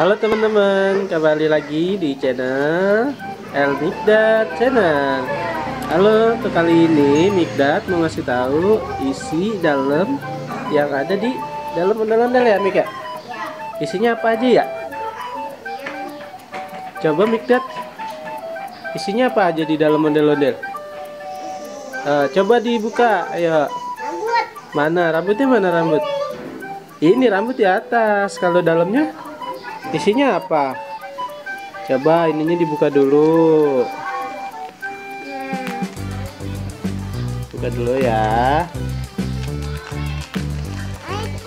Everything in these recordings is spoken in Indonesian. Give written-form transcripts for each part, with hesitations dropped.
Halo teman-teman, kembali lagi di channel El Mikdad Channel. Halo, untuk kali ini Mikdad mau ngasih tahu isi dalam yang ada di dalam ondel-ondel ya Mik ya? Isinya apa aja ya? Coba Mikdad, isinya apa aja di dalam ondel-ondel? Coba dibuka, ayo. Mana rambutnya, mana rambut? Ini rambut di atas. Kalau dalamnya isinya apa? Coba ininya dibuka dulu. Buka dulu ya.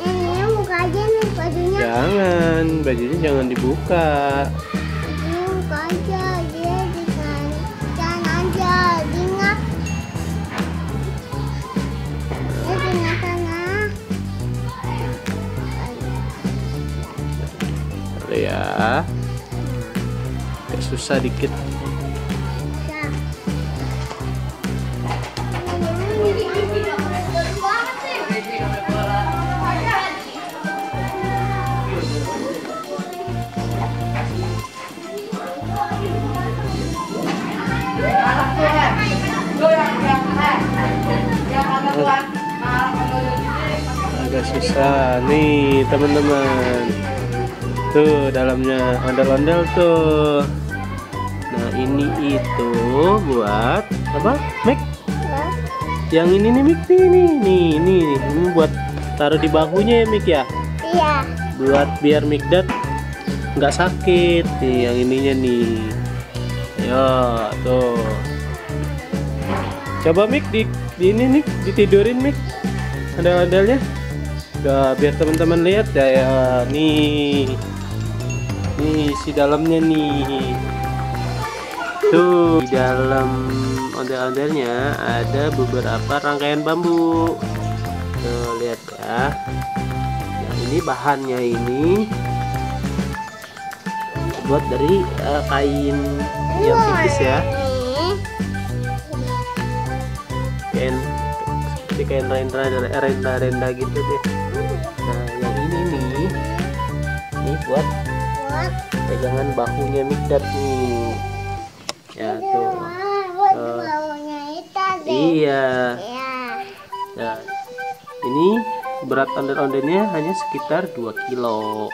Ini buka aja nih bajunya. Jangan, bajunya jangan dibuka. Ini buka aja, dia jangan aja, dingap. Dia dingap sana. Ya, agak susah dikit. Agak susah nih teman-teman. Tuh dalamnya ondel-ondel tuh. Nah ini itu buat apa, Mik? Yang ini nih Mik, ini buat taruh di bahunya ya Mik ya? Iya. Buat biar Mikdad nggak sakit nih, yang ininya nih. Ayo tuh. Coba Mik di ini nih ditidurin Mik, ondel-ondelnya. Udah, biar teman-teman lihat ya, nih isi dalamnya nih. Tuh di dalam ondel-ondelnya ada beberapa rangkaian bambu. Tuh lihat ya. Yang ini bahannya ini buat dari kain yang tipis ya. Kain seperti kain renda gitu deh. Nah yang ini nih, ini buat pegangan bahunya Mikdad nih. Ya tuh. Iya. Nah, ini berat ondel-ondelnya hanya sekitar 2 kilo.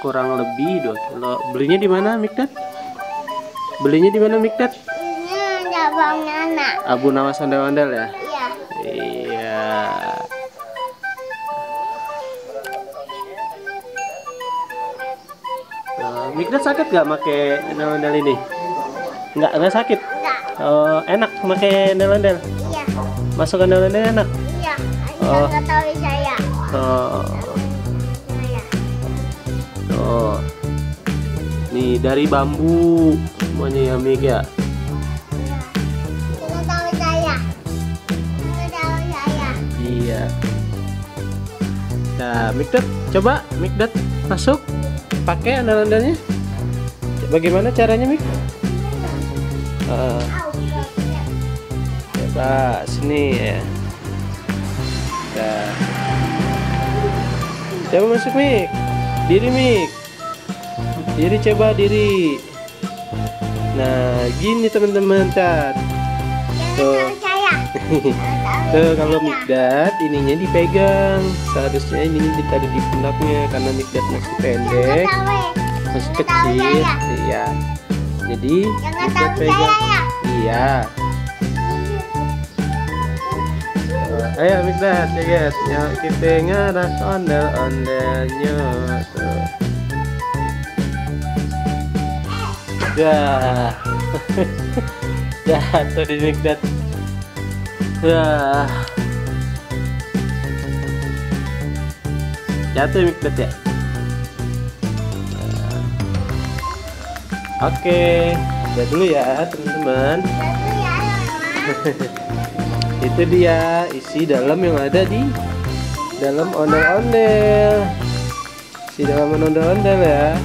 Kurang lebih 2 kilo. Belinya di mana Mikdad? Belinya di mana Mikdad? Abu Nawas ondel-ondel ya? Iya. Iya. Mikdad sakit gak pakai ondel-ondel ini? Nggak sakit? Enggak. Enak pakai ondel-ondel? Iya. Masuk ondel-ondel enak? Iya. Nggak tahu saya. Iya. Tuh. Nih dari bambu semuanya ya Mik ya? Nggak tahu saya. Iya. Nah Mikdad, coba Mikdad masuk pakai ondel-ondelnya. Bagaimana caranya Mik? Coba sini ya. Nah. Coba masuk Mik. Diri Mik. Diri, coba diri. Nah gini teman-teman, cat. Tuh. Tuh kalau Mikdad ininya dipegang, seharusnya ininya ditaruh di pundaknya karena Mikdad masih pendek, masih kecil. Iya. Jadi Mikdad pegang. Iya. Ayo Mikdad, cegat. Nyok kita ngaras ondel-ondelnya tuh. Dah. Jatuh di Mikdad. Wah. Jatuh Mikdad ya. Oke, udah dulu ya teman-teman. Itu dia isi dalam yang ada di dalam ondel-ondel. Isi dalam ondel-ondel ya.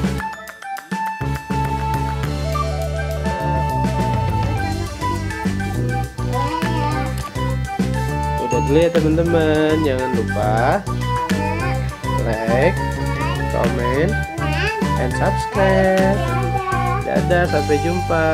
dulu ya teman-teman. Jangan lupa like, comment, and subscribe. Dadah, sampai jumpa.